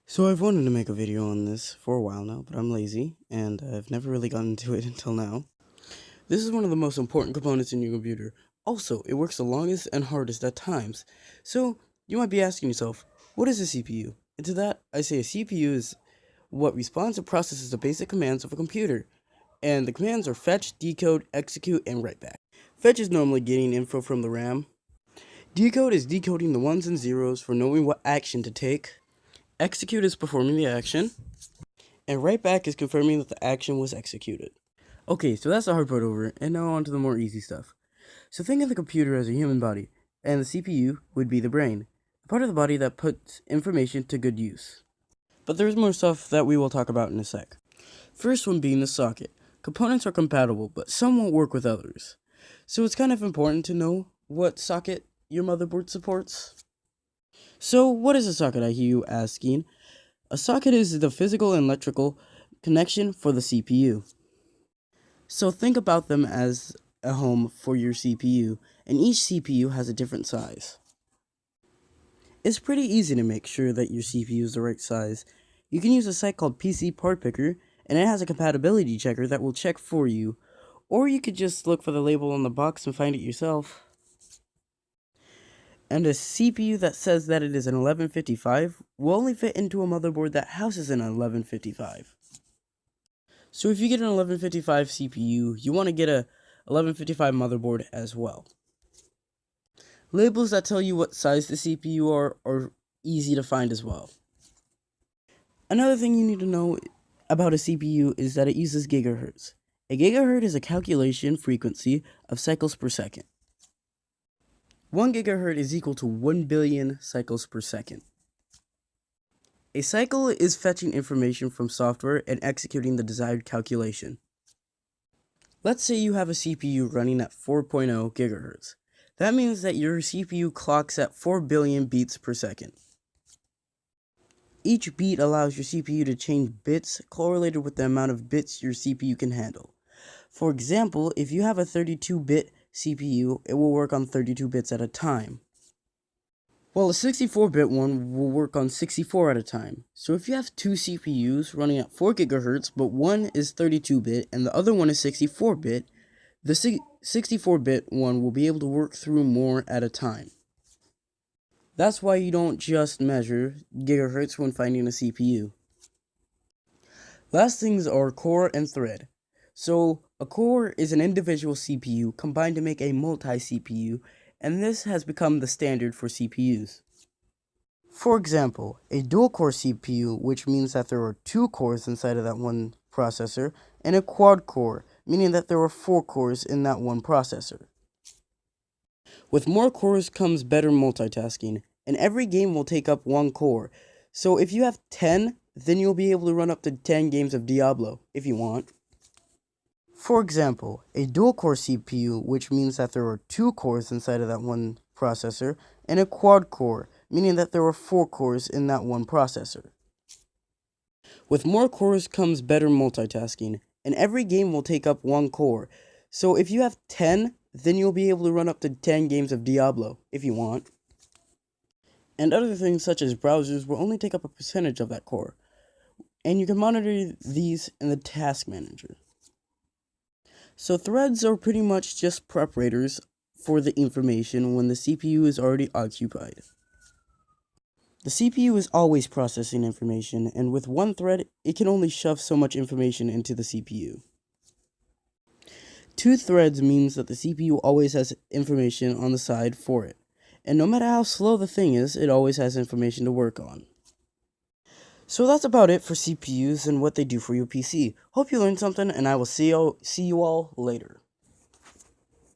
So I've wanted to make a video on this for a while now, but I'm lazy, and I've never really gotten to it until now. This is one of the most important components in your computer. Also, it works the longest and hardest at times. So, you might be asking yourself, what is a CPU? And to that, I say a CPU is what responds and processes the basic commands of a computer. And the commands are fetch, decode, execute, and write back. Fetch is normally getting info from the RAM. Decode is decoding the ones and zeros for knowing what action to take. Execute is performing the action, and write back is confirming that the action was executed. Okay, so that's the hard part over, and now on to the more easy stuff. So think of the computer as a human body, and the CPU would be the brain, the part of the body that puts information to good use. But there's more stuff that we will talk about in a sec. First one being the socket. Components are compatible, but some won't work with others. So it's kind of important to know what socket your motherboard supports. So, what is a socket, I hear you asking? A socket is the physical and electrical connection for the CPU. So, think about them as a home for your CPU, and each CPU has a different size. It's pretty easy to make sure that your CPU is the right size. You can use a site called PC Part Picker, and it has a compatibility checker that will check for you, or you could just look for the label on the box and find it yourself. And a CPU that says that it is an 1155 will only fit into a motherboard that houses an 1155. So if you get an 1155 CPU, you want to get a 1155 motherboard as well. Labels that tell you what size the CPU are easy to find as well. Another thing you need to know about a CPU is that it uses gigahertz. A gigahertz is a calculation frequency of cycles per second. 1 gigahertz is equal to 1 billion cycles per second. A cycle is fetching information from software and executing the desired calculation. Let's say you have a CPU running at 4.0 gigahertz. That means that your CPU clocks at 4 billion beats per second. Each beat allows your CPU to change bits correlated with the amount of bits your CPU can handle. For example, if you have a 32-bit CPU, it will work on 32 bits at a time, while a 64-bit one will work on 64 at a time. So if you have two CPUs running at 4 GHz, but one is 32-bit and the other one is 64-bit, the 64-bit one will be able to work through more at a time. That's why you don't just measure gigahertz when finding a CPU. Last things are core and thread. So, a core is an individual CPU combined to make a multi-CPU, and this has become the standard for CPUs. For example, a dual-core CPU, which means that there are 2 cores inside of that one processor, and a quad-core, meaning that there are 4 cores in that one processor. With more cores comes better multitasking, and every game will take up 1 core. So if you have 10, then you'll be able to run up to 10 games of Diablo, if you want. For example, a dual-core CPU, which means that there are 2 cores inside of that one processor, and a quad-core, meaning that there are 4 cores in that one processor. With more cores comes better multitasking, and every game will take up 1 core. So if you have 10, then you'll be able to run up to 10 games of Diablo, if you want. And other things such as browsers will only take up a percentage of that core, and you can monitor these in the task manager. So threads are pretty much just preparators for the information when the CPU is already occupied. The CPU is always processing information, and with one thread, it can only shove so much information into the CPU. 2 threads means that the CPU always has information on the side for it, and no matter how slow the thing is, it always has information to work on. So that's about it for CPUs and what they do for your PC. Hope you learned something, and I will see you all later.